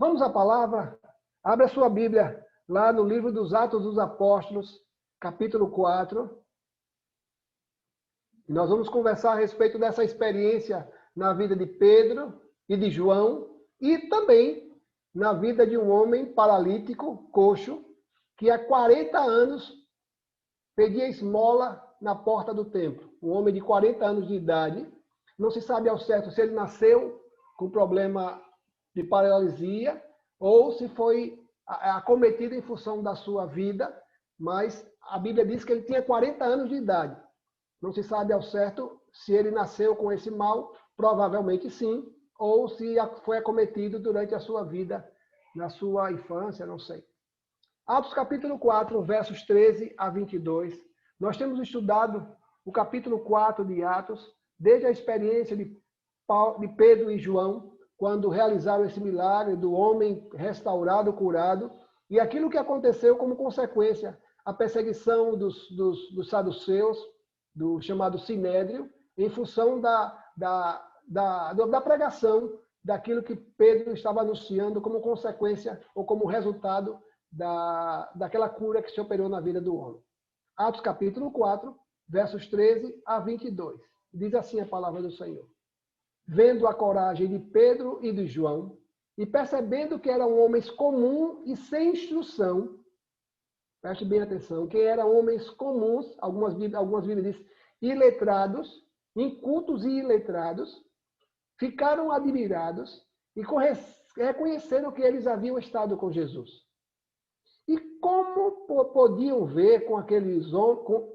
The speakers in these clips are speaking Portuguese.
Vamos à palavra? Abra sua Bíblia lá no livro dos Atos dos Apóstolos, capítulo 4. Nós vamos conversar a respeito dessa experiência na vida de Pedro e de João e também na vida de um homem paralítico, coxo, que há 40 anos pedia esmola na porta do templo. Um homem de 40 anos de idade. Não se sabe ao certo se ele nasceu com problema de paralisia ou se foi acometido em função da sua vida, mas a Bíblia diz que ele tinha 40 anos de idade. Não se sabe ao certo se ele nasceu com esse mal, provavelmente sim, ou se foi acometido durante a sua vida, na sua infância, não sei. Atos capítulo 4, versos 13 a 22. Nós temos estudado o capítulo 4 de Atos, desde a experiência de Pedro e João, quando realizaram esse milagre do homem restaurado, curado, e aquilo que aconteceu como consequência, a perseguição dos saduceus, do chamado Sinédrio, em função da pregação daquilo que Pedro estava anunciando como consequência ou como resultado daquela cura que se operou na vida do homem. Atos capítulo 4, versos 13 a 22. Diz assim a palavra do Senhor. Vendo a coragem de Pedro e de João, e percebendo que eram homens comuns e sem instrução, preste bem atenção, que eram homens comuns, algumas Bíblias dizem, iletrados, incultos e iletrados, ficaram admirados e reconheceram que eles haviam estado com Jesus. E como podiam ver com aqueles homens,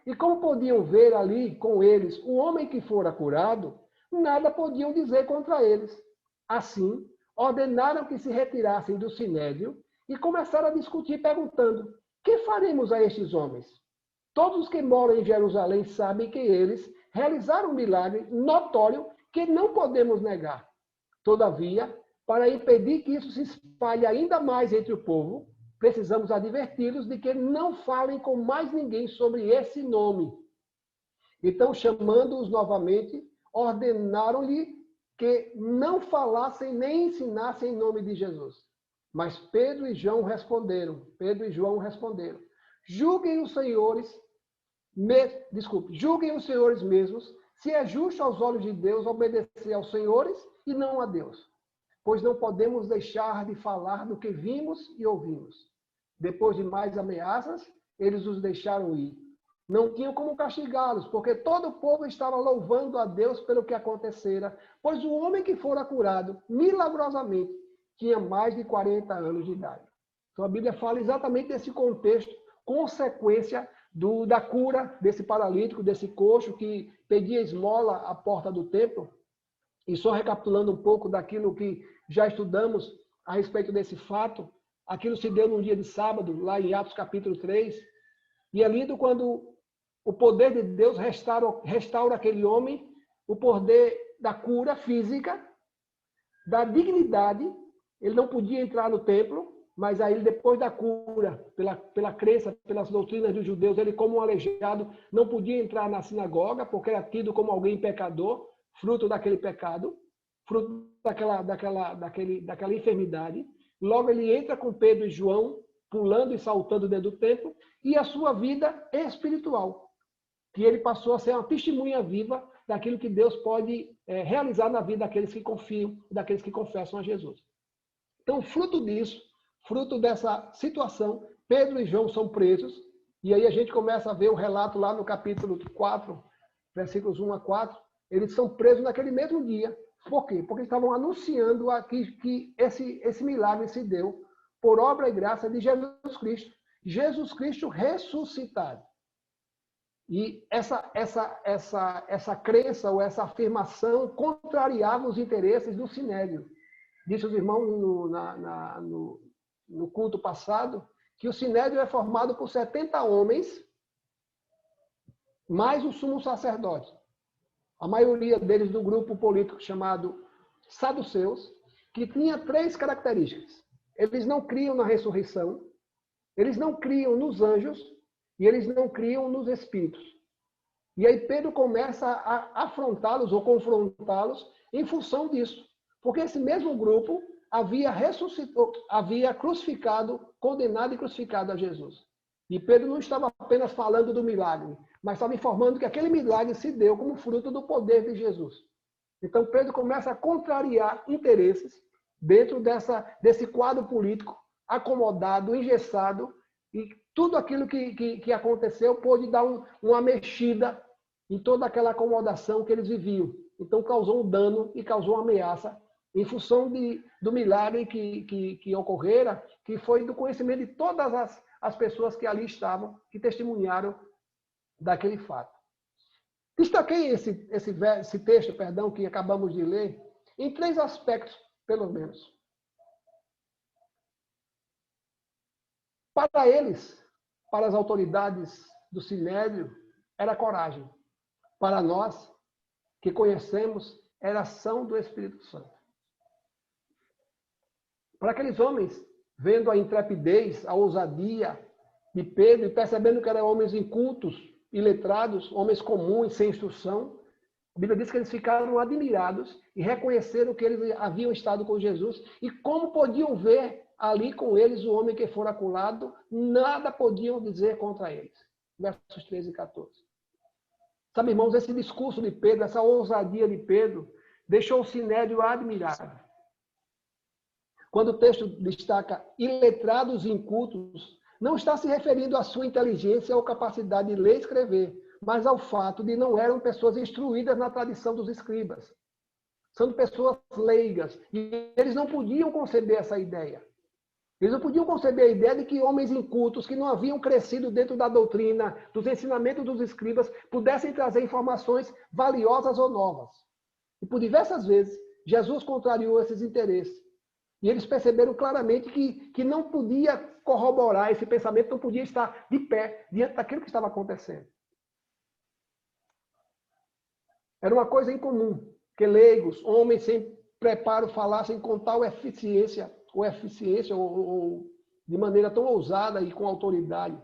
e como podiam ver ali com eles o homem que fora curado, nada podiam dizer contra eles. Assim, ordenaram que se retirassem do sinédrio e começaram a discutir, perguntando: que faremos a estes homens? Todos os que moram em Jerusalém sabem que eles realizaram um milagre notório que não podemos negar. Todavia, para impedir que isso se espalhe ainda mais entre o povo, precisamos adverti-los de que não falem com mais ninguém sobre esse nome. Então, chamando-os novamente, ordenaram-lhe que não falassem nem ensinassem em nome de Jesus. Mas Pedro e João responderam. Julguem os senhores mesmos se é justo aos olhos de Deus obedecer aos senhores e não a Deus. Pois não podemos deixar de falar do que vimos e ouvimos. Depois de mais ameaças, eles os deixaram ir. Não tinham como castigá-los, porque todo o povo estava louvando a Deus pelo que acontecera, pois o homem que fora curado, milagrosamente, tinha mais de 40 anos de idade. Então a Bíblia fala exatamente desse contexto, consequência da cura desse paralítico, desse coxo que pedia esmola à porta do templo. E só recapitulando um pouco daquilo que já estudamos a respeito desse fato, aquilo se deu num dia de sábado, lá em Atos capítulo 3, e é lindo quando o poder de Deus restaura aquele homem, o poder da cura física, da dignidade. Ele não podia entrar no templo, mas aí depois da cura, pela crença, pelas doutrinas dos judeus, ele como um aleijado não podia entrar na sinagoga, porque era tido como alguém pecador, fruto daquele pecado, fruto daquela enfermidade. Logo ele entra com Pedro e João, pulando e saltando dentro do templo, e a sua vida espiritual, que ele passou a ser uma testemunha viva daquilo que Deus pode realizar na vida daqueles que confiam, daqueles que confessam a Jesus. Então, fruto disso, fruto dessa situação, Pedro e João são presos, e aí a gente começa a ver o relato lá no capítulo 4, versículos 1 a 4, eles são presos naquele mesmo dia. Por quê? Porque estavam anunciando que esse milagre se deu por obra e graça de Jesus Cristo. Jesus Cristo ressuscitado. E essa crença ou essa afirmação contrariava os interesses do Sinédrio. Disse os irmãos no culto passado que o Sinédrio é formado por 70 homens, mais o sumo sacerdote. A maioria deles do grupo político chamado saduceus, que tinha 3 características. Eles não criam na ressurreição, eles não criam nos anjos e eles não criam nos espíritos. E aí Pedro começa a afrontá-los ou confrontá-los em função disso. Porque esse mesmo grupo havia ressuscitado, havia crucificado, condenado e crucificado a Jesus. E Pedro não estava apenas falando do milagre, mas estava informando que aquele milagre se deu como fruto do poder de Jesus. Então Pedro começa a contrariar interesses dentro desse quadro político acomodado, engessado, e tudo aquilo que aconteceu pôde dar uma mexida em toda aquela acomodação que eles viviam. Então causou um dano e causou uma ameaça em função do milagre que ocorrera, que foi do conhecimento de todas as pessoas que ali estavam, que testemunharam daquele fato. Destaquei esse texto, que acabamos de ler, em 3 aspectos, pelo menos. Para eles, para as autoridades do Sinédrio, era coragem. Para nós, que conhecemos, era ação do Espírito Santo. Para aqueles homens, vendo a intrepidez, a ousadia de Pedro e percebendo que eram homens incultos, iletrados, homens comuns, sem instrução, a Bíblia diz que eles ficaram admirados e reconheceram que eles haviam estado com Jesus e como podiam ver ali com eles o homem que fora aculado, nada podiam dizer contra eles. Versos 13 e 14. Sabe, irmãos, esse discurso de Pedro, essa ousadia de Pedro, deixou o Sinédrio admirado. Quando o texto destaca iletrados e incultos, não está se referindo à sua inteligência ou capacidade de ler e escrever, mas ao fato de não eram pessoas instruídas na tradição dos escribas. São pessoas leigas. E eles não podiam conceber essa ideia. Eles não podiam conceber a ideia de que homens incultos, que não haviam crescido dentro da doutrina, dos ensinamentos dos escribas, pudessem trazer informações valiosas ou novas. E por diversas vezes, Jesus contrariou esses interesses. E eles perceberam claramente que não podia corroborar esse pensamento, não podia estar de pé diante daquilo que estava acontecendo. Era uma coisa incomum que leigos, homens sem preparo, falassem com tal eficiência ou de maneira tão ousada e com autoridade.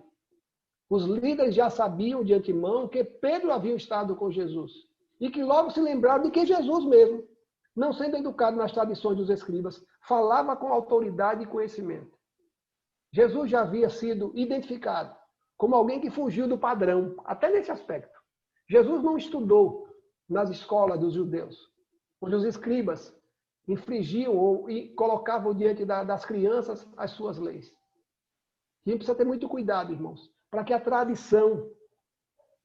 Os líderes já sabiam de antemão que Pedro havia estado com Jesus e que logo se lembraram de que Jesus mesmo, não sendo educado nas tradições dos escribas, falava com autoridade e conhecimento. Jesus já havia sido identificado como alguém que fugiu do padrão, até nesse aspecto. Jesus não estudou nas escolas dos judeus, onde os escribas infringiam e colocavam diante das crianças as suas leis. E a gente precisa ter muito cuidado, irmãos, para que a tradição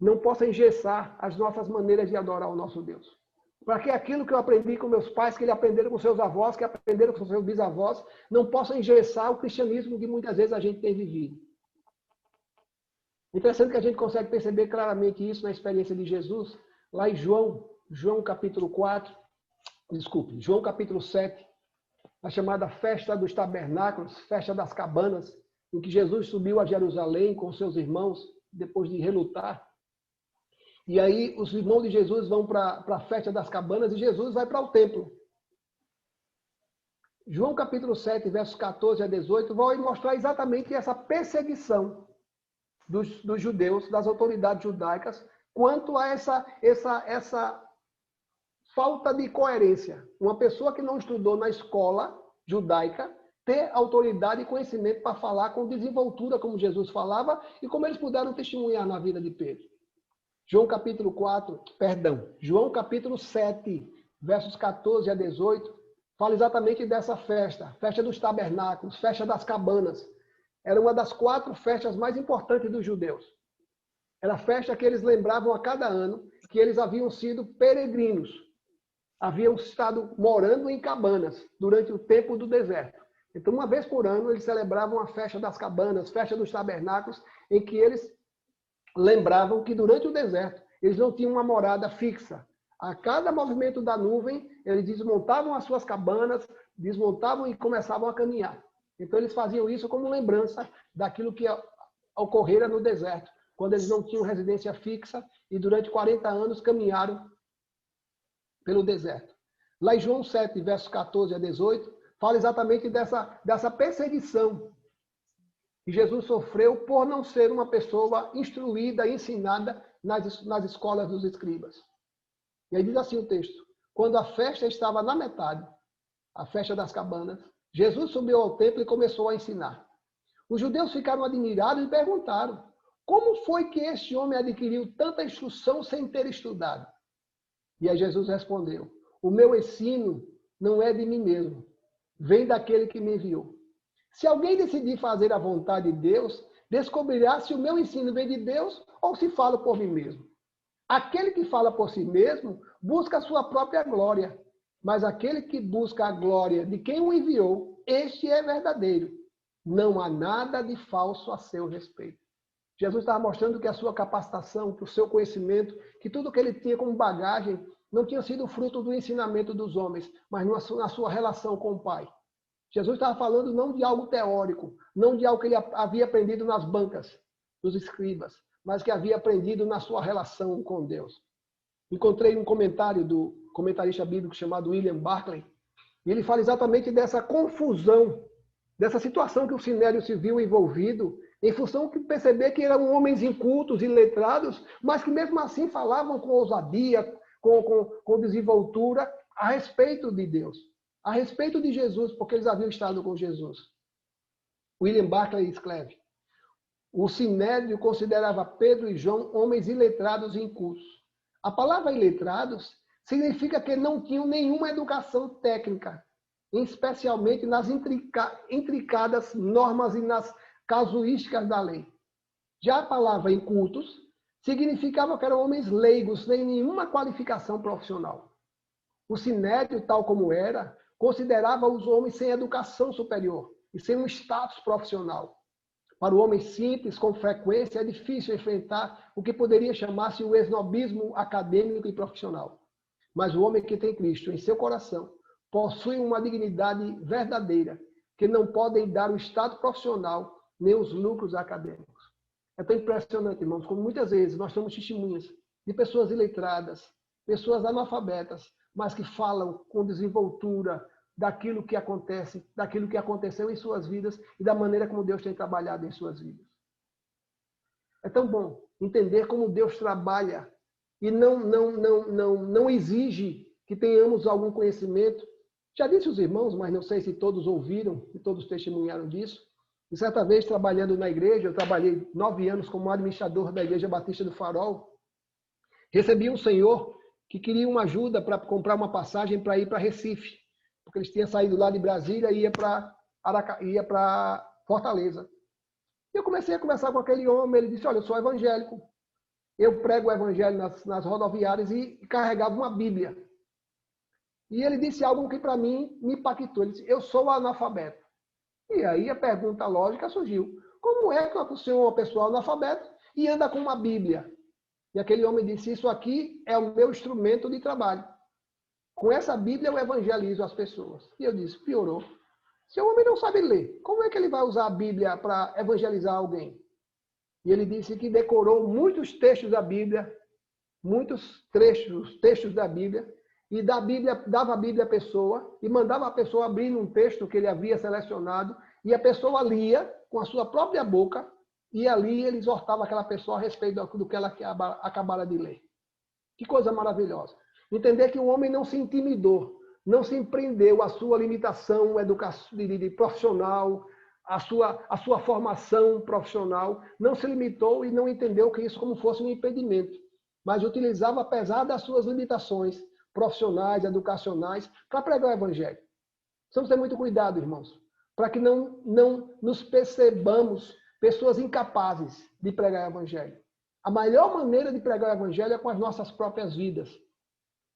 não possa engessar as nossas maneiras de adorar o nosso Deus. Para que aquilo que eu aprendi com meus pais, que eles aprenderam com seus avós, que aprenderam com seus bisavós, não possa engessar o cristianismo que muitas vezes a gente tem vivido. Interessante que a gente consegue perceber claramente isso na experiência de Jesus, lá em João capítulo 7, a chamada festa dos tabernáculos, festa das cabanas, em que Jesus subiu a Jerusalém com seus irmãos, depois de relutar. E aí os irmãos de Jesus vão para a festa das cabanas e Jesus vai para o templo. João capítulo 7, versos 14 a 18, vai mostrar exatamente essa perseguição dos judeus, das autoridades judaicas, quanto a essa falta de coerência. Uma pessoa que não estudou na escola judaica ter autoridade e conhecimento para falar com desenvoltura, como Jesus falava, e como eles puderam testemunhar na vida de Pedro. João capítulo 7, versos 14 a 18, fala exatamente dessa festa, festa dos tabernáculos, festa das cabanas. Era uma das 4 festas mais importantes dos judeus. Era a festa que eles lembravam a cada ano que eles haviam sido peregrinos, haviam estado morando em cabanas durante o tempo do deserto. Então, uma vez por ano, eles celebravam a festa das cabanas, festa dos tabernáculos, em que eles lembravam que durante o deserto eles não tinham uma morada fixa. A cada movimento da nuvem, eles desmontavam as suas cabanas, desmontavam e começavam a caminhar. Então eles faziam isso como lembrança daquilo que ocorrera no deserto, quando eles não tinham residência fixa e durante 40 anos caminharam pelo deserto. Lá em João 7, versos 14 a 18, fala exatamente dessa perseguição que Jesus sofreu por não ser uma pessoa instruída, ensinada nas escolas dos escribas. E aí diz assim o texto: quando a festa estava na metade, a festa das cabanas, Jesus subiu ao templo e começou a ensinar. Os judeus ficaram admirados e perguntaram: como foi que este homem adquiriu tanta instrução sem ter estudado? E aí Jesus respondeu: o meu ensino não é de mim mesmo, vem daquele que me enviou. Se alguém decidir fazer a vontade de Deus, descobrirá se o meu ensino vem de Deus ou se falo por mim mesmo. Aquele que fala por si mesmo busca a sua própria glória, mas aquele que busca a glória de quem o enviou, este é verdadeiro. Não há nada de falso a seu respeito. Jesus estava mostrando que a sua capacitação, que o seu conhecimento, que tudo que ele tinha como bagagem não tinha sido fruto do ensinamento dos homens, mas na sua relação com o Pai. Jesus estava falando não de algo teórico, não de algo que ele havia aprendido nas bancas dos escribas, mas que havia aprendido na sua relação com Deus. Encontrei um comentário do comentarista bíblico chamado William Barclay, e ele fala exatamente dessa confusão, dessa situação que o Sinédrio se viu envolvido, em função de perceber que eram homens incultos e letrados, mas que mesmo assim falavam com ousadia, com desenvoltura a respeito de Deus, a respeito de Jesus, porque eles haviam estado com Jesus. William Barclay escreve: o Sinédrio considerava Pedro e João homens iletrados e incultos. A palavra iletrados significa que não tinham nenhuma educação técnica, especialmente nas intricadas normas e nas casuísticas da lei. Já a palavra incultos significava que eram homens leigos, sem nenhuma qualificação profissional. O Sinédrio, tal como era, considerava os homens sem educação superior e sem um status profissional. Para o homem simples, com frequência, é difícil enfrentar o que poderia chamar-se o esnobismo acadêmico e profissional. Mas o homem que tem Cristo em seu coração possui uma dignidade verdadeira, que não podem dar o estado profissional nem os lucros acadêmicos. É tão impressionante, irmãos, como muitas vezes nós somos testemunhas de pessoas iletradas, pessoas analfabetas, mas que falam com desenvoltura daquilo que acontece, daquilo que aconteceu em suas vidas e da maneira como Deus tem trabalhado em suas vidas. É tão bom entender como Deus trabalha e não exige que tenhamos algum conhecimento. Já disse os irmãos, mas não sei se todos ouviram e todos testemunharam disso. E certa vez, trabalhando na igreja, eu trabalhei 9 anos como administrador da Igreja Batista do Farol, recebi um senhor que queria uma ajuda para comprar uma passagem para ir para Recife, porque eles tinham saído lá de Brasília e ia para Fortaleza. E eu comecei a conversar com aquele homem, ele disse: olha, eu sou evangélico, eu prego o evangelho nas rodoviárias e carregava uma Bíblia. E ele disse algo que para mim me impactou, ele disse: eu sou analfabeto. E aí a pergunta lógica surgiu: como é que o senhor é uma pessoa analfabeta e anda com uma Bíblia? E aquele homem disse: isso aqui é o meu instrumento de trabalho. Com essa Bíblia eu evangelizo as pessoas. E eu disse: piorou. Se o homem não sabe ler, como é que ele vai usar a Bíblia para evangelizar alguém? E ele disse que decorou muitos textos da Bíblia, muitos textos da Bíblia, e dava a Bíblia à pessoa e mandava a pessoa abrir num texto que ele havia selecionado, e a pessoa lia com a sua própria boca, e ali ele exortava aquela pessoa a respeito do que ela acabara de ler. Que coisa maravilhosa. Entender que o homem não se intimidou, não se empreendeu à sua limitação profissional, à sua formação profissional, não se limitou e não entendeu que isso como fosse um impedimento, mas utilizava, apesar das suas limitações profissionais, educacionais, para pregar o evangelho. Precisamos ter muito cuidado, irmãos, para que não nos percebamos pessoas incapazes de pregar o evangelho. A melhor maneira de pregar o evangelho é com as nossas próprias vidas.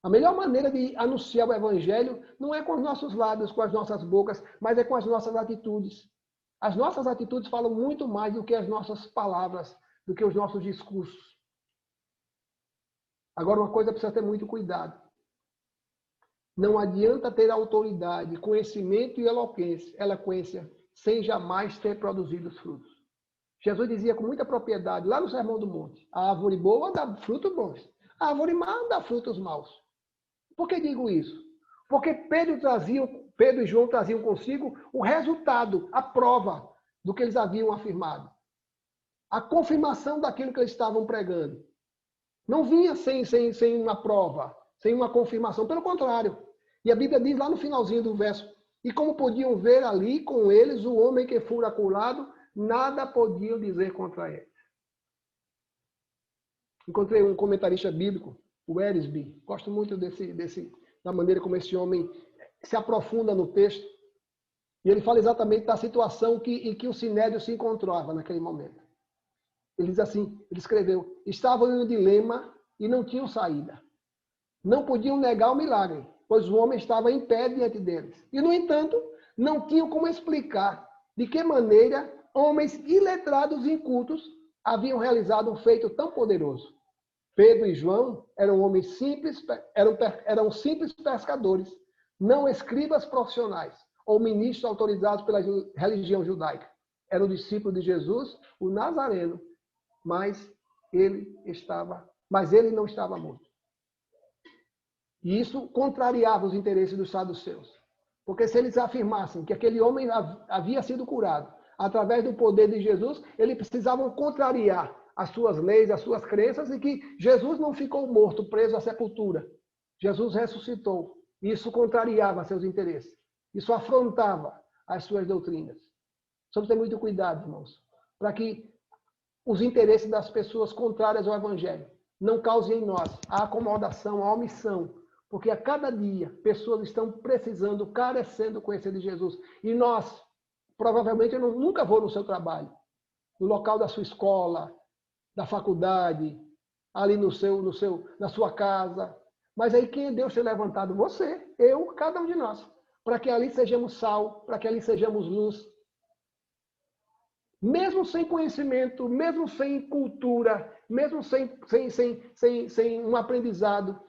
A melhor maneira de anunciar o evangelho não é com os nossos lábios, com as nossas bocas, mas é com as nossas atitudes. As nossas atitudes falam muito mais do que as nossas palavras, do que os nossos discursos. Agora, uma coisa precisa ter muito cuidado. Não adianta ter autoridade, conhecimento e eloquência sem jamais ter produzido os frutos. Jesus dizia com muita propriedade, lá no Sermão do Monte: a árvore boa dá frutos bons, a árvore má dá frutos maus. Por que digo isso? Porque Pedro e João traziam consigo o resultado, a prova do que eles haviam afirmado. A confirmação daquilo que eles estavam pregando. Não vinha sem uma prova, sem uma confirmação, pelo contrário. E a Bíblia diz lá no finalzinho do verso: E como podiam ver ali com eles o homem que fora curado, nada podiam dizer contra ele. Encontrei um comentarista bíblico, o Erisby. Gosto muito da maneira como esse homem se aprofunda no texto. E ele fala exatamente da situação em que o Sinédrio se encontrava naquele momento. Ele diz assim, ele escreveu, estavam em um dilema e não tinham saída. Não podiam negar o milagre, pois o homem estava em pé diante deles. E, no entanto, não tinham como explicar de que maneira homens iletrados e incultos haviam realizado um feito tão poderoso. Pedro e João eram homens simples, eram simples pescadores, não escribas profissionais ou ministros autorizados pela religião judaica. Eram discípulos de Jesus, o Nazareno, mas ele não estava morto. E isso contrariava os interesses dos saduceus. Porque se eles afirmassem que aquele homem havia sido curado através do poder de Jesus, eles precisavam contrariar as suas leis, as suas crenças, e que Jesus não ficou morto, preso à sepultura. Jesus ressuscitou. Isso contrariava seus interesses. Isso afrontava as suas doutrinas. Precisamos ter muito cuidado, irmãos, para que os interesses das pessoas contrárias ao Evangelho não causem em nós a acomodação, a omissão, porque a cada dia pessoas estão precisando, carecendo conhecer de Jesus. E nós, provavelmente, eu nunca vou no seu trabalho, no local da sua escola, da faculdade, ali na sua casa. Mas aí quem é Deus ter levantado? Você, eu, cada um de nós. Para que ali sejamos sal, para que ali sejamos luz. Mesmo sem conhecimento, mesmo sem cultura, mesmo sem um aprendizado,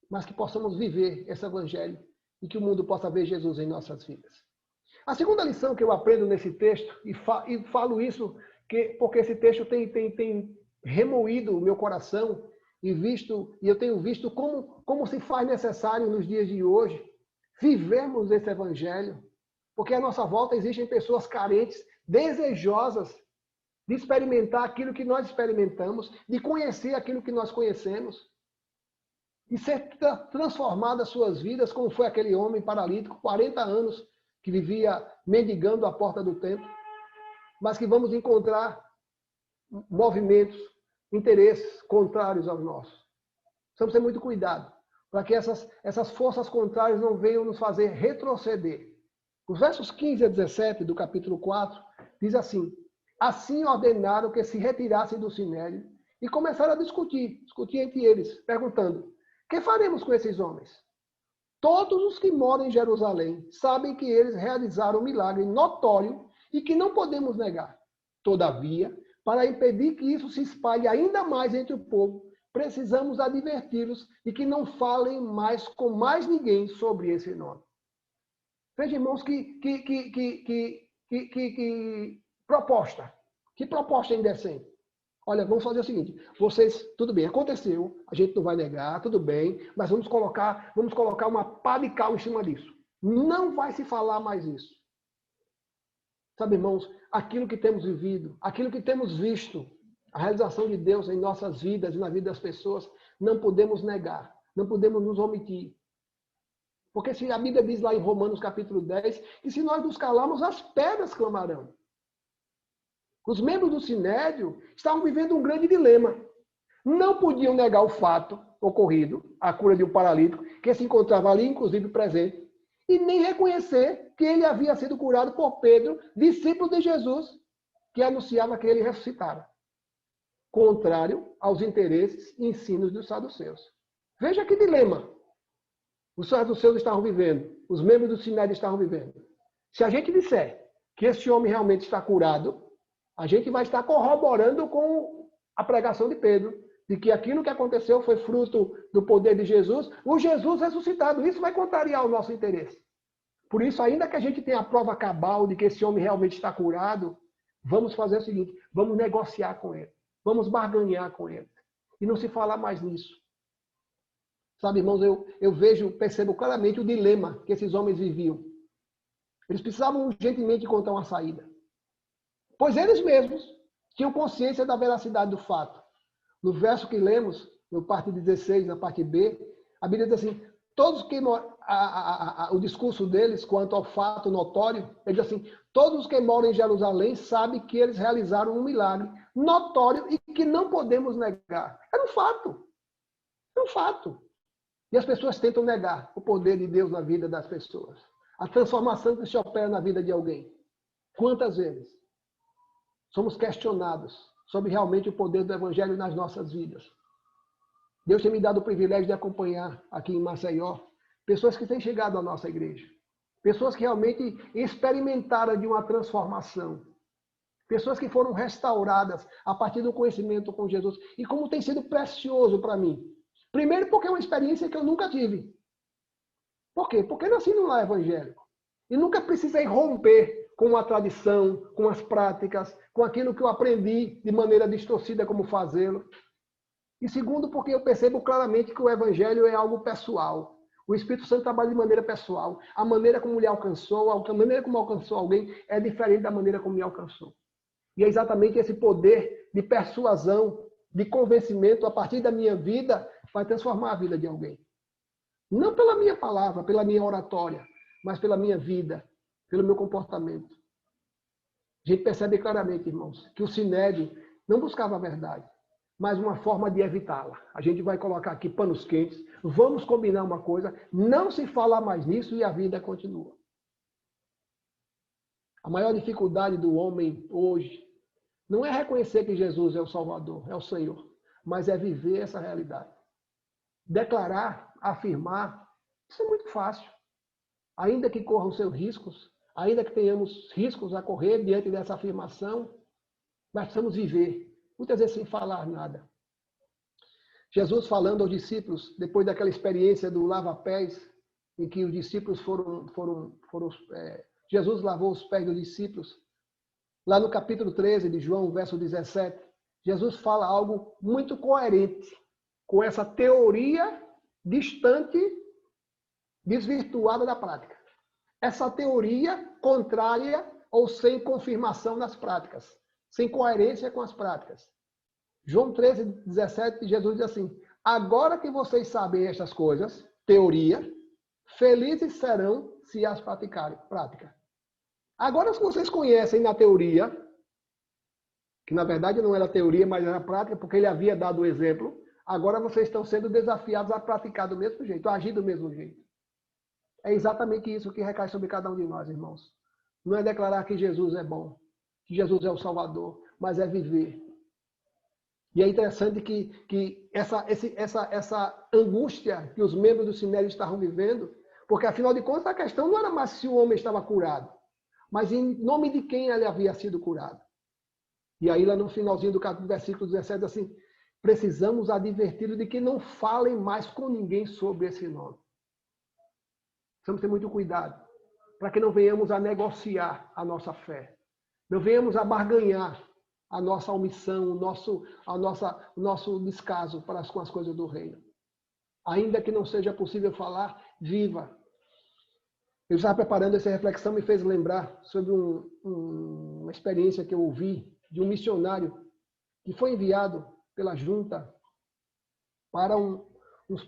mas que possamos viver esse evangelho e que o mundo possa ver Jesus em nossas vidas. A segunda lição que eu aprendo nesse texto, e falo isso porque esse texto tem remoído o meu coração e eu tenho visto como se faz necessário nos dias de hoje vivermos esse evangelho, porque à nossa volta existem pessoas carentes, desejosas de experimentar aquilo que nós experimentamos, de conhecer aquilo que nós conhecemos, e ser transformada as suas vidas, como foi aquele homem paralítico, 40 anos, que vivia mendigando à porta do templo, mas que vamos encontrar movimentos, interesses contrários aos nossos. Precisamos ter muito cuidado, para que essas forças contrárias não venham nos fazer retroceder. Os versos 15 a 17 do capítulo 4 diz assim: assim ordenaram que se retirassem do sinédrio e começaram a discutir entre eles, perguntando: que faremos com esses homens? Todos os que moram em Jerusalém sabem que eles realizaram um milagre notório e que não podemos negar. Todavia, para impedir que isso se espalhe ainda mais entre o povo, precisamos adverti-los de que não falem mais com mais ninguém sobre esse nome. Veja, irmãos, que proposta. Que proposta indecente. Olha, vamos fazer o seguinte, vocês, tudo bem, aconteceu, a gente não vai negar, tudo bem, mas vamos colocar uma pá de cal em cima disso. Não vai se falar mais isso. Sabe, irmãos, aquilo que temos vivido, aquilo que temos visto, a realização de Deus em nossas vidas e na vida das pessoas, não podemos negar, não podemos nos omitir. Porque se a Bíblia diz lá em Romanos capítulo 10, que se nós nos calarmos, as pedras clamarão. Os membros do Sinédrio estavam vivendo um grande dilema. Não podiam negar o fato ocorrido, a cura de um paralítico, que se encontrava ali, inclusive, presente, e nem reconhecer que ele havia sido curado por Pedro, discípulo de Jesus, que anunciava que ele ressuscitara. Contrário aos interesses e ensinos dos saduceus. Veja que dilema os saduceus estavam vivendo, os membros do Sinédrio estavam vivendo. Se a gente disser que esse homem realmente está curado, a gente vai estar corroborando com a pregação de Pedro, de que aquilo que aconteceu foi fruto do poder de Jesus, o Jesus ressuscitado. Isso vai contrariar o nosso interesse. Por isso, ainda que a gente tenha a prova cabal de que esse homem realmente está curado, vamos fazer o seguinte, vamos negociar com ele, vamos barganhar com ele, e não se falar mais nisso. Sabe, irmãos, eu percebo claramente o dilema que esses homens viviam. Eles precisavam urgentemente encontrar uma saída. Pois eles mesmos tinham consciência da veracidade do fato. No verso que lemos, no parte 16, na parte B, a Bíblia diz assim, todos que moram... o discurso deles quanto ao fato notório. Ele diz assim: todos que moram em Jerusalém sabem que eles realizaram um milagre notório e que não podemos negar. Era um fato. É um fato. E as pessoas tentam negar o poder de Deus na vida das pessoas. A transformação que se opera na vida de alguém. Quantas vezes somos questionados sobre realmente o poder do Evangelho nas nossas vidas? Deus tem me dado o privilégio de acompanhar aqui em Maceió pessoas que têm chegado à nossa igreja. Pessoas que realmente experimentaram de uma transformação. Pessoas que foram restauradas a partir do conhecimento com Jesus. E como tem sido precioso para mim. Primeiro porque é uma experiência que eu nunca tive. Por quê? Porque eu nasci num lar evangélico. E nunca precisei romper com a tradição, com as práticas, com aquilo que eu aprendi de maneira distorcida como fazê-lo. E segundo, porque eu percebo claramente que o evangelho é algo pessoal. O Espírito Santo trabalha de maneira pessoal. A maneira como ele alcançou, a maneira como alcançou alguém é diferente da maneira como me alcançou. E é exatamente esse poder de persuasão, de convencimento a partir da minha vida, vai transformar a vida de alguém. Não pela minha palavra, pela minha oratória, mas pela minha vida, pelo meu comportamento. A gente percebe claramente, irmãos, que o Sinédrio não buscava a verdade, mas uma forma de evitá-la. A gente vai colocar aqui panos quentes, vamos combinar uma coisa, não se fala mais nisso e a vida continua. A maior dificuldade do homem hoje não é reconhecer que Jesus é o Salvador, é o Senhor, mas é viver essa realidade. Declarar, afirmar, isso é muito fácil. Ainda que corram seus riscos, ainda que tenhamos riscos a correr diante dessa afirmação, nós precisamos viver, muitas vezes sem falar nada. Jesus falando aos discípulos, depois daquela experiência do lava-pés, em que os discípulos Jesus lavou os pés dos discípulos. Lá no capítulo 13 de João, verso 17, Jesus fala algo muito coerente com essa teoria distante, desvirtuada da prática. Essa teoria contrária ou sem confirmação nas práticas, sem coerência com as práticas. João 13, 17, Jesus diz assim: agora que vocês sabem estas coisas, teoria, felizes serão se as praticarem. Prática. Agora, se vocês conhecem na teoria, que na verdade não era teoria, mas era prática, porque ele havia dado o exemplo, agora vocês estão sendo desafiados a praticar do mesmo jeito, a agir do mesmo jeito. É exatamente isso que recai sobre cada um de nós, irmãos. Não é declarar que Jesus é bom, que Jesus é o Salvador, mas é viver. E é interessante que essa angústia que os membros do Sinédrio estavam vivendo, porque afinal de contas a questão não era mais se o homem estava curado, mas em nome de quem ele havia sido curado. E aí lá no finalzinho do capítulo, versículo 17, assim, precisamos adverti-lo de que não falem mais com ninguém sobre esse nome. Precisamos ter muito cuidado, para que não venhamos a negociar a nossa fé. Não venhamos a barganhar a nossa omissão, o nosso descaso com as coisas do reino. Ainda que não seja possível falar, viva. Eu estava preparando essa reflexão, me fez lembrar sobre uma experiência que eu ouvi de um missionário que foi enviado pela junta para uns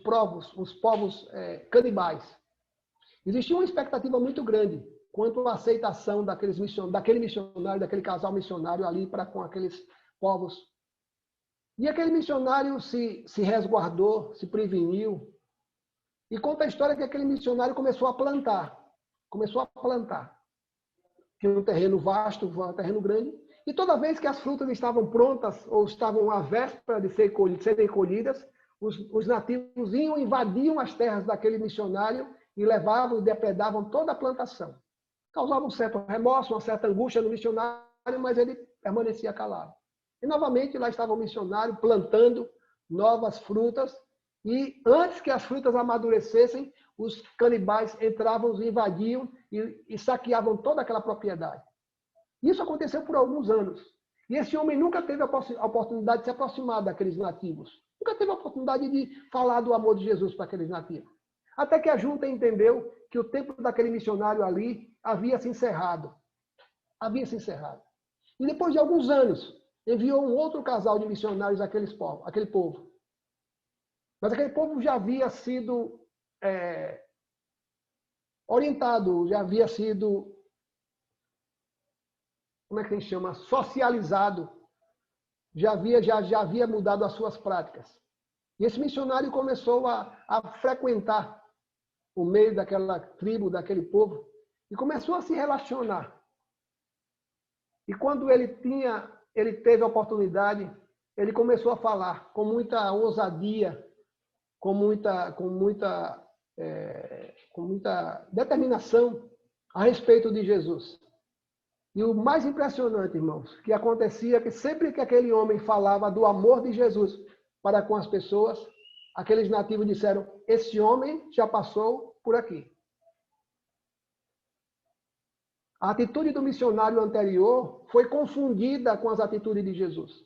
povos canibais. Existia uma expectativa muito grande quanto à aceitação daquele missionário, daquele casal missionário ali para com aqueles povos. E aquele missionário se resguardou, se preveniu. E conta a história que aquele missionário começou a plantar. Tinha um terreno vasto, um terreno grande. E toda vez que as frutas estavam prontas ou estavam à véspera de serem colhidas, os nativos iam, invadiam as terras daquele missionário e levavam e depredavam toda a plantação. Causava um certo remorso, uma certa angústia no missionário, mas ele permanecia calado. E novamente lá estava o missionário plantando novas frutas, e antes que as frutas amadurecessem, os canibais entravam, invadiam e saqueavam toda aquela propriedade. Isso aconteceu por alguns anos. E esse homem nunca teve a oportunidade de se aproximar daqueles nativos. Nunca teve a oportunidade de falar do amor de Jesus para aqueles nativos. Até que a junta entendeu que o tempo daquele missionário ali havia se encerrado. E depois de alguns anos, enviou um outro casal de missionários àquele povo. Mas aquele povo já havia sido orientado, já havia sido, como é que a gente chama? Socializado, já havia mudado as suas práticas. E esse missionário começou a frequentar o meio daquela tribo, daquele povo, e começou a se relacionar. E quando ele teve a oportunidade, ele começou a falar com muita ousadia, com muita determinação a respeito de Jesus. E o mais impressionante, irmãos, que acontecia que sempre que aquele homem falava do amor de Jesus para com as pessoas, aqueles nativos disseram: esse homem já passou por aqui. A atitude do missionário anterior foi confundida com as atitudes de Jesus.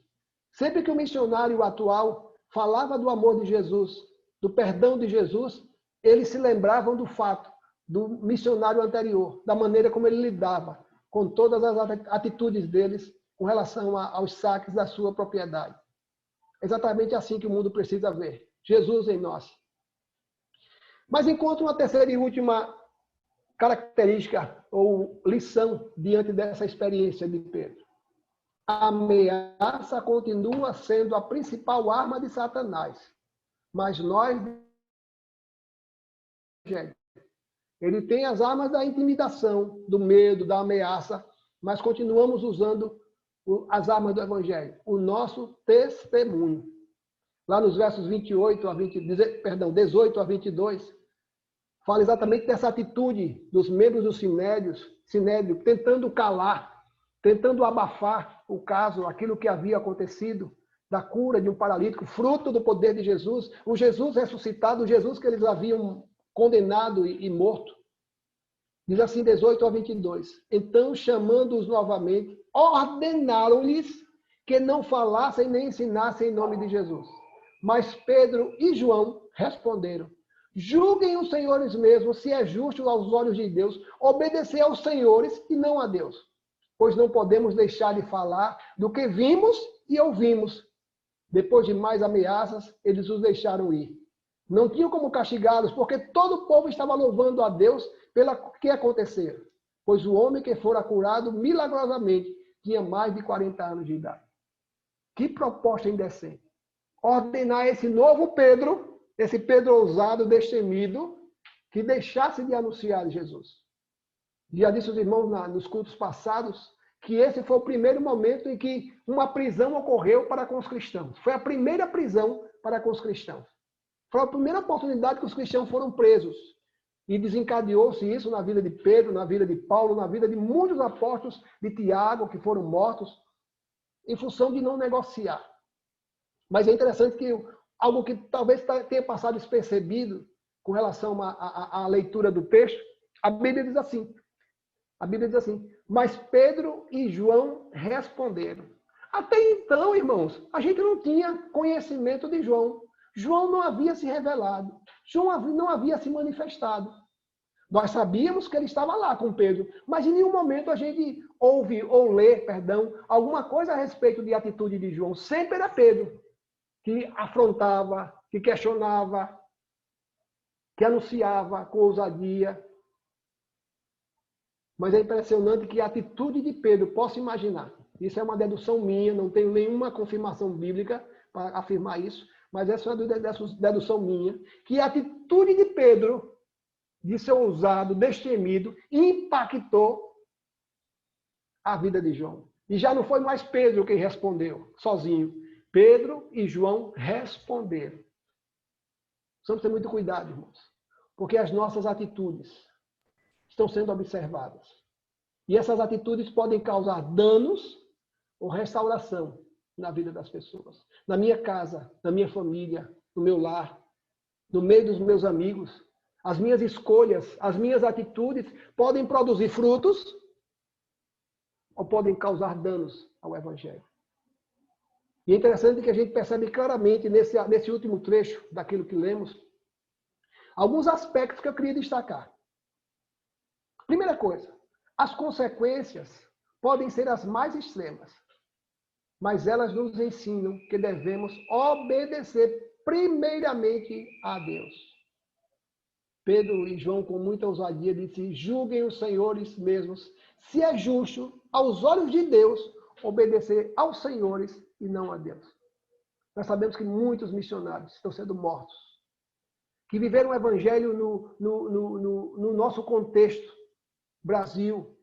Sempre que o missionário atual falava do amor de Jesus, do perdão de Jesus, eles se lembravam do fato do missionário anterior, da maneira como ele lidava com todas as atitudes deles com relação aos saques da sua propriedade. Exatamente assim que o mundo precisa ver. Jesus em nós. Mas encontra uma terceira e última característica ou lição diante dessa experiência de Pedro. A ameaça continua sendo a principal arma de Satanás. Mas nós, ele tem as armas da intimidação, do medo, da ameaça, mas continuamos usando as armas do Evangelho, o nosso testemunho. Lá nos versos 18 a 22, fala exatamente dessa atitude dos membros do Sinédrio, tentando calar, tentando abafar o caso, aquilo que havia acontecido, da cura de um paralítico, fruto do poder de Jesus, o Jesus ressuscitado, o Jesus que eles haviam condenado e morto. Diz assim, 18 a 22. Então, chamando-os novamente, ordenaram-lhes que não falassem nem ensinassem em nome de Jesus. Mas Pedro e João responderam: julguem os senhores mesmos se é justo aos olhos de Deus obedecer aos senhores e não a Deus. Pois não podemos deixar de falar do que vimos e ouvimos. Depois de mais ameaças, eles os deixaram ir. Não tinham como castigá-los, porque todo o povo estava louvando a Deus pelo que acontecera. Pois o homem que fora curado milagrosamente tinha mais de 40 anos de idade. Que proposta indecente. Ordenar esse novo Pedro, esse Pedro ousado, destemido, que deixasse de anunciar Jesus. Já disse os irmãos nos cultos passados que esse foi o primeiro momento em que uma prisão ocorreu para com os cristãos. Foi a primeira prisão para com os cristãos. Foi a primeira oportunidade que os cristãos foram presos. E desencadeou-se isso na vida de Pedro, na vida de Paulo, na vida de muitos apóstolos, de Tiago, que foram mortos, em função de não negociar. Mas é interessante que algo que talvez tenha passado despercebido com relação à leitura do texto, a Bíblia diz assim, mas Pedro e João responderam. Até então, irmãos, a gente não tinha conhecimento de João. João não havia se revelado. João não havia se manifestado. Nós sabíamos que ele estava lá com Pedro, mas em nenhum momento a gente ouve ou lê, alguma coisa a respeito de atitude de João. Sempre era Pedro que afrontava, que questionava, que anunciava com ousadia. Mas é impressionante que a atitude de Pedro, posso imaginar, isso é uma dedução minha, não tenho nenhuma confirmação bíblica para afirmar isso, mas essa é uma dedução minha, que a atitude de Pedro, de ser ousado, destemido, impactou a vida de João. E já não foi mais Pedro quem respondeu, sozinho. Pedro e João responderam. Precisamos ter muito cuidado, irmãos, porque as nossas atitudes estão sendo observadas. E essas atitudes podem causar danos ou restauração na vida das pessoas. Na minha casa, na minha família, no meu lar, no meio dos meus amigos. As minhas escolhas, as minhas atitudes podem produzir frutos ou podem causar danos ao Evangelho. E é interessante que a gente percebe claramente nesse último trecho daquilo que lemos, alguns aspectos que eu queria destacar. Primeira coisa, as consequências podem ser as mais extremas, mas elas nos ensinam que devemos obedecer primeiramente a Deus. Pedro e João, com muita ousadia, disse: julguem os senhores mesmos, se é justo, aos olhos de Deus, obedecer aos senhores e não a Deus. Nós sabemos que muitos missionários estão sendo mortos, que viveram o evangelho no nosso contexto, Brasil,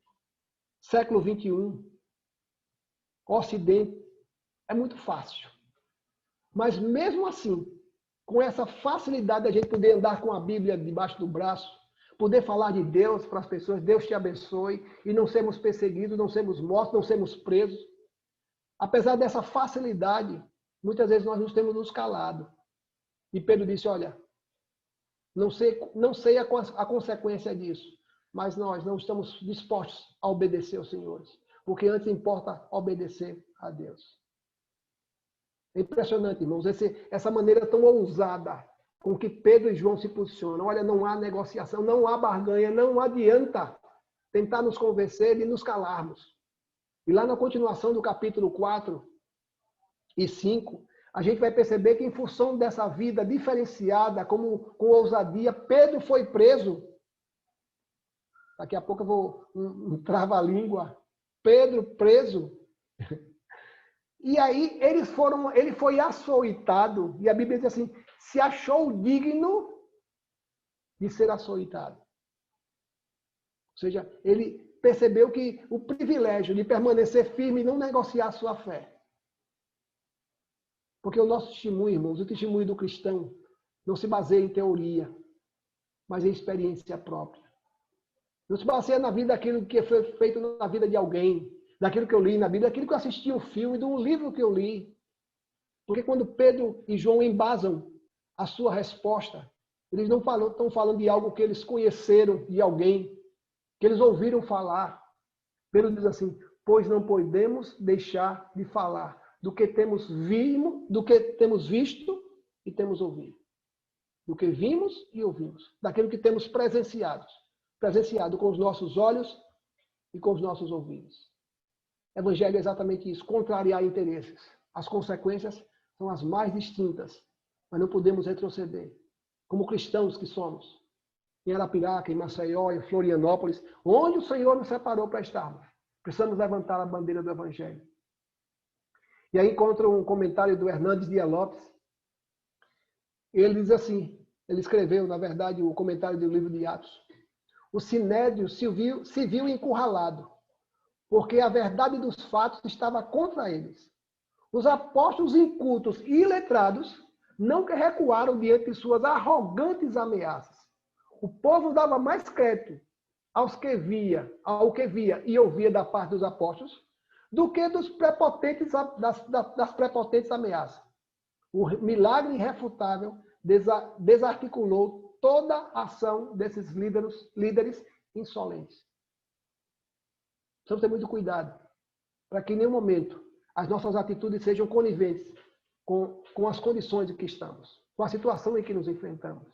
século 21, Ocidente, é muito fácil. Mas mesmo assim, com essa facilidade de a gente poder andar com a Bíblia debaixo do braço, poder falar de Deus para as pessoas, Deus te abençoe, e não sermos perseguidos, não sermos mortos, não sermos presos. Apesar dessa facilidade, muitas vezes nós nos temos nos calado. E Pedro disse: olha, não sei a consequência disso, mas nós não estamos dispostos a obedecer aos senhores, porque antes importa obedecer a Deus. É impressionante, irmãos, essa maneira tão ousada com que Pedro e João se posicionam. Olha, não há negociação, não há barganha, não adianta tentar nos convencer e nos calarmos. E lá na continuação do capítulo 4 e 5, a gente vai perceber que em função dessa vida diferenciada, com ousadia, Pedro foi preso. Daqui a pouco eu vou um trava-língua. Pedro preso. E aí ele foi açoitado, e a Bíblia diz assim: se achou digno de ser açoitado. Ou seja, ele percebeu que o privilégio de permanecer firme e não negociar a sua fé. Porque o nosso testemunho, irmãos, o testemunho do cristão, não se baseia em teoria, mas em experiência própria. Não se baseia na vida daquilo que foi feito na vida de alguém, daquilo que eu li na Bíblia, daquilo que eu assisti um filme, de um livro que eu li. Porque quando Pedro e João embasam a sua resposta, eles não estão falando de algo que eles conheceram de alguém, que eles ouviram falar. Pedro diz assim: pois não podemos deixar de falar do que temos visto e temos ouvido. Do que vimos e ouvimos. Daquilo que temos presenciado com os nossos olhos e com os nossos ouvidos. Evangelho é exatamente isso, contrariar interesses. As consequências são as mais distintas, mas não podemos retroceder. Como cristãos que somos, em Arapiraca, em Maceió, em Florianópolis, onde o Senhor nos separou para estarmos, precisamos levantar a bandeira do Evangelho. E aí encontra um comentário do Hernandes Dias Lopes. Ele diz assim, ele escreveu, na verdade, o comentário do livro de Atos: o Sinédrio se viu encurralado, porque a verdade dos fatos estava contra eles. Os apóstolos incultos e iletrados não recuaram diante de suas arrogantes ameaças. O povo dava mais crédito ao que via e ouvia da parte dos apóstolos do que das prepotentes ameaças. O milagre irrefutável desarticulou toda a ação desses líderes insolentes. Precisamos ter muito cuidado para que em nenhum momento as nossas atitudes sejam coniventes com as condições em que estamos, com a situação em que nos enfrentamos.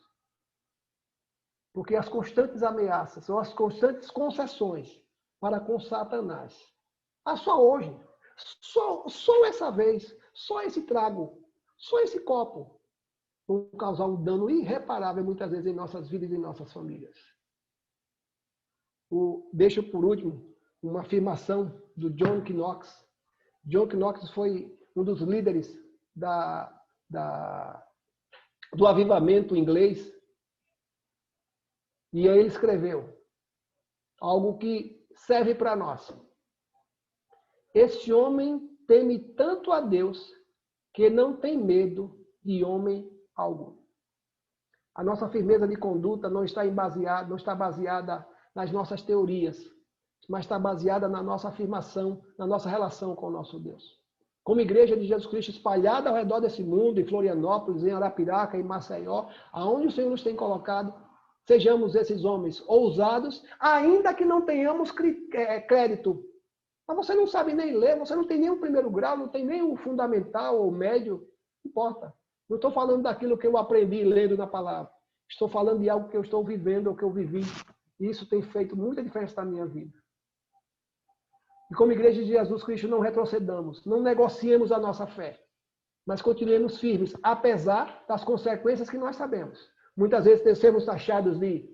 Porque as constantes ameaças são as constantes concessões para com Satanás. Só hoje, só essa vez, só esse trago, só esse copo vão causar um dano irreparável muitas vezes em nossas vidas e em nossas famílias. Deixo por último uma afirmação do John Knox. John Knox foi um dos líderes do avivamento inglês. E aí ele escreveu algo que serve para nós. Este homem teme tanto a Deus que não tem medo de homem algum. A nossa firmeza de conduta não está baseada nas nossas teorias, mas está baseada na nossa afirmação, na nossa relação com o nosso Deus. Como igreja de Jesus Cristo espalhada ao redor desse mundo, em Florianópolis, em Arapiraca, em Maceió, aonde o Senhor nos tem colocado, sejamos esses homens ousados, ainda que não tenhamos crédito. Mas você não sabe nem ler, você não tem nem o primeiro grau, não tem nem o fundamental ou médio, não importa. Não estou falando daquilo que eu aprendi lendo na palavra. Estou falando de algo que eu estou vivendo, ou que eu vivi. E isso tem feito muita diferença na minha vida. E como igreja de Jesus Cristo, não retrocedamos, não negociemos a nossa fé, mas continuemos firmes, apesar das consequências que nós sabemos. Muitas vezes sermos taxados de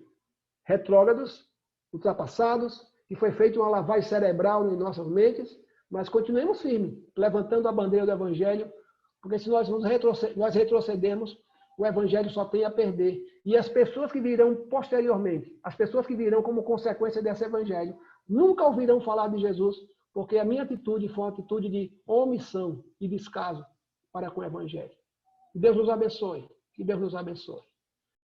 retrógrados, ultrapassados, que foi feita uma lavagem cerebral em nossas mentes, mas continuemos firmes, levantando a bandeira do Evangelho, porque se nós retrocedermos, o Evangelho só tem a perder. E as pessoas que virão posteriormente, as pessoas que virão como consequência desse Evangelho, nunca ouvirão falar de Jesus, porque a minha atitude foi uma atitude de omissão e descaso para com o Evangelho. Que Deus nos abençoe. Que Deus nos abençoe.